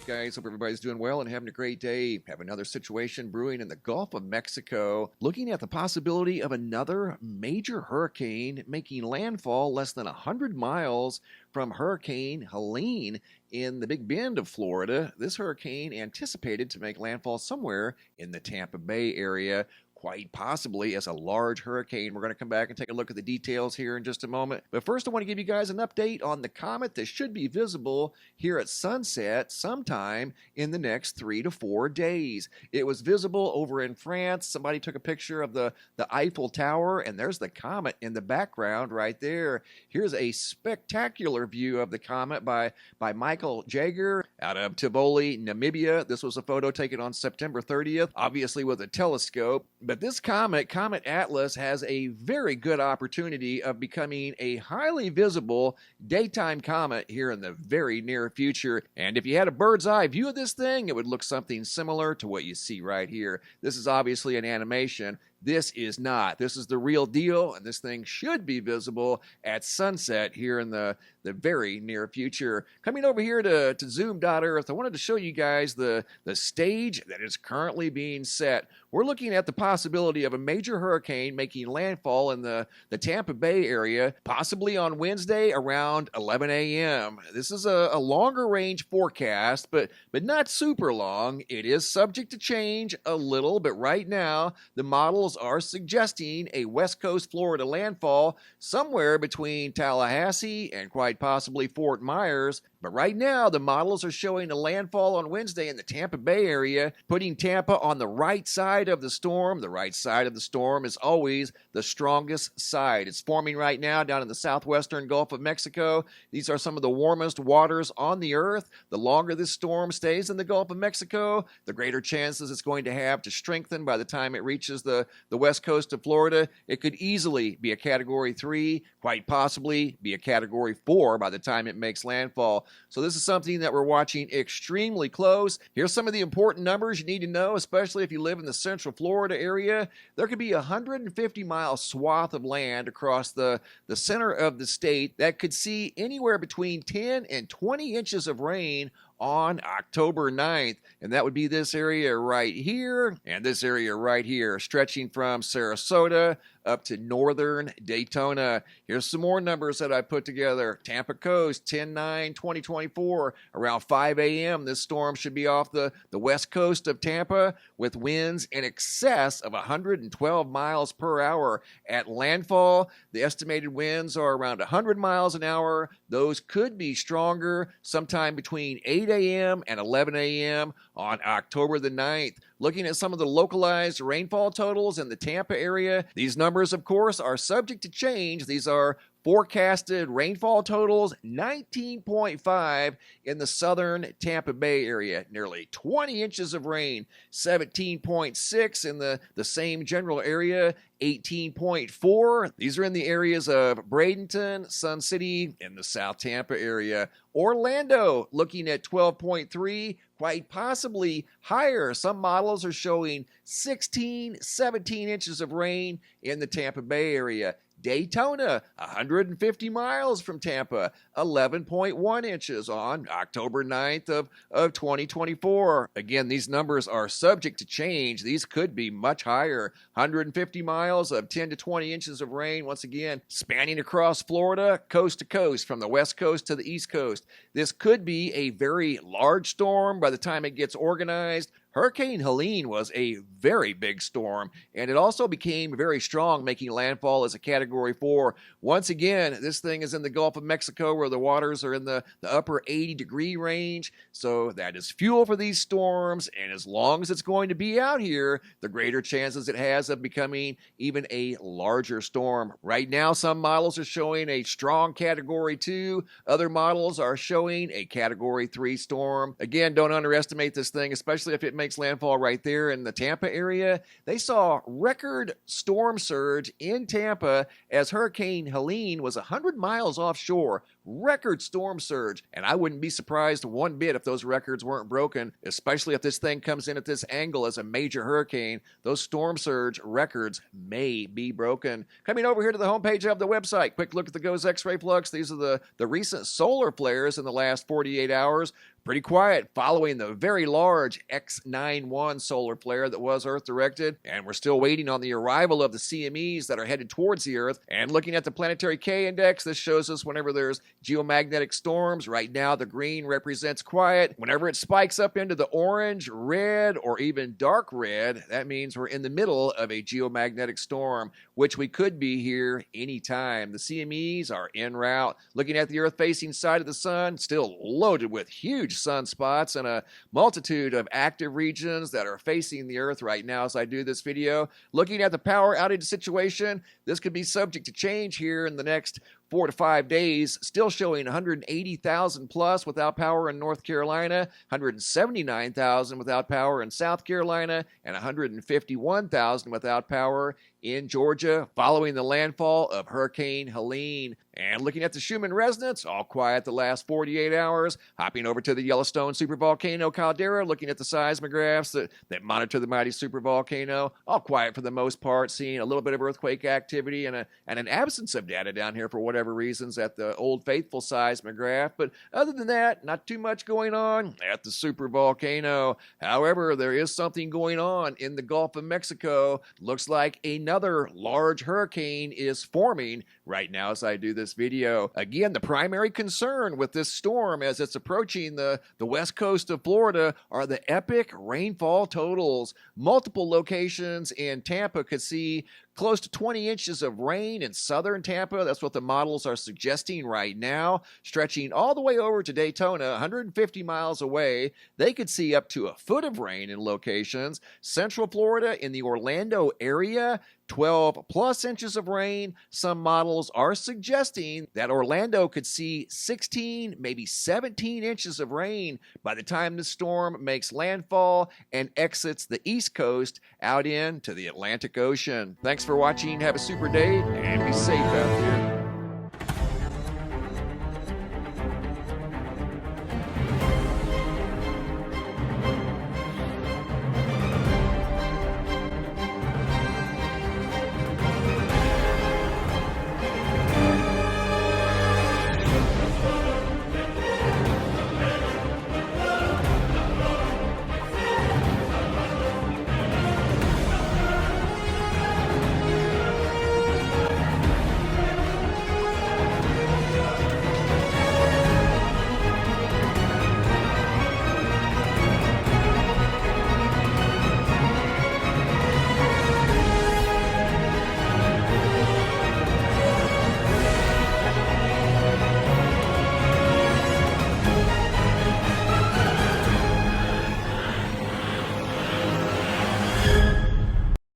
up, guys? Hope everybody's doing well and having a great day. Have another situation brewing in the Gulf of Mexico, looking at the possibility of another major hurricane making landfall less than 100 miles from Hurricane Helene in the Big Bend of Florida. This hurricane anticipated to make landfall somewhere in the Tampa Bay area, quite possibly as a large hurricane. We're going to come back and take a look at the details here in just a moment. But first, I want to give you guys an update on the comet that should be visible here at sunset sometime in the next 3 to 4 days. It was visible over in France. Somebody took a picture of the Eiffel Tower, and there's the comet in the background right there. Here's a spectacular view of the comet by Michael Jager out of Tivoli, Namibia. This was a photo taken on September 30th, obviously with a telescope. But this comet, Comet Atlas, has a very good opportunity of becoming a highly visible daytime comet here in the very near future. And if you had a bird's eye view of this thing, it would look something similar to what you see right here. This is obviously an animation. This is not. This is the real deal, and this thing should be visible at sunset here in the very near future. Coming over here to Zoom.Earth, I wanted to show you guys the stage that is currently being set. We're looking at the possibility of a major hurricane making landfall in the Tampa Bay area, possibly on Wednesday around 11 a.m. This is a longer range forecast, but not super long. It is subject to change a little, but right now the models are suggesting a West Coast Florida landfall somewhere between Tallahassee and quite possibly Fort Myers. But right now, the models are showing a landfall on Wednesday in the Tampa Bay area, putting Tampa on the right side of the storm. The right side of the storm is always the strongest side. It's forming right now down in the southwestern Gulf of Mexico. These are some of the warmest waters on the earth. The longer this storm stays in the Gulf of Mexico, the greater chances it's going to have to strengthen by the time it reaches the west coast of Florida. It could easily be a Category 3, quite possibly be a Category 4 by the time it makes landfall. So this is something that we're watching extremely close. Here's some of the important numbers you need to know, especially if you live in the central Florida area. There could be a 150-mile swath of land across the center of the state that could see anywhere between 10 and 20 inches of rain on October 9th, and that would be this area right here and this area right here, stretching from Sarasota up to northern Daytona. Here's some more numbers that I put together. Tampa coast, 10/9/2024, around 5 a.m. This storm should be off the west coast of Tampa with winds in excess of 112 miles per hour. At landfall, the estimated winds are around 100 miles an hour. Those could be stronger sometime between 8 a.m. and 11 a.m. on October the 9th. Looking at some of the localized rainfall totals in the Tampa area, these numbers, of course, are subject to change. These are forecasted rainfall totals: 19.5 in the southern Tampa Bay area, nearly 20 inches of rain, 17.6 in the same general area, 18.4. These are in the areas of Bradenton, Sun City, in the South Tampa area. Orlando looking at 12.3, quite possibly higher. Some models are showing 16, 17 inches of rain in the Tampa Bay area. Daytona, 150 miles from Tampa, 11.1 inches on October 9th of 2024. Again, these numbers are subject to change. These could be much higher. 150 miles of 10 to 20 inches of rain, once again, spanning across Florida, coast to coast, from the west coast to the east coast. This could be a very large storm by the time it gets organized. Hurricane Helene was a very big storm, and it also became very strong, making landfall as a Category 4. Once again, this thing is in the Gulf of Mexico where the waters are in the upper 80-degree range, so that is fuel for these storms, and as long as it's going to be out here, the greater chances it has of becoming even a larger storm. Right now, some models are showing a strong Category 2. Other models are showing a Category 3 storm. Again, don't underestimate this thing, especially if it makes landfall right there in the Tampa area. They saw record storm surge in Tampa as Hurricane Helene was 100 miles offshore. Record storm surge, and I wouldn't be surprised one bit if those records weren't broken, especially if this thing comes in at this angle as a major hurricane. Those storm surge records may be broken. Coming over here to the homepage of the website, quick look at the GOES X-ray flux. These are the recent solar flares in the last 48 hours. Pretty quiet following the very large X91 solar flare that was Earth-directed, and we're still waiting on the arrival of the CMEs that are headed towards the Earth. And looking at the planetary K index, this shows us whenever there's geomagnetic storms. Right now, the green represents quiet. Whenever it spikes up into the orange, red, or even dark red, that means we're in the middle of a geomagnetic storm, which we could be here anytime. The CMEs are en route. Looking at the Earth-facing side of the sun, still loaded with huge sunspots and a multitude of active regions that are facing the Earth right now as I do this video. Looking at the power outage situation, this could be subject to change here in the next 4 to 5 days, still showing 180,000 plus without power in North Carolina, 179,000 without power in South Carolina, and 151,000 without power in Georgia following the landfall of Hurricane Helene. And looking at the Schumann resonance, all quiet the last 48 hours. Hopping over to the Yellowstone supervolcano caldera, looking at the seismographs that monitor the mighty supervolcano. All quiet for the most part, seeing a little bit of earthquake activity and an absence of data down here for whatever reasons at the Old Faithful seismograph. But other than that, not too much going on at the supervolcano. However, there is something going on in the Gulf of Mexico. Looks like another large hurricane is forming right now as I do this video. Again, the primary concern with this storm as it's approaching the west coast of Florida are the epic rainfall totals. Multiple locations in Tampa could see close to 20 inches of rain in southern Tampa. That's what the models are suggesting right now. Stretching all the way over to Daytona, 150 miles away, they could see up to a foot of rain in locations. Central Florida in the Orlando area, 12 plus inches of rain. Some models are suggesting that Orlando could see 16, maybe 17 inches of rain by the time the storm makes landfall and exits the East Coast out into the Atlantic Ocean. Thanks for watching. Have a super day and be safe out there.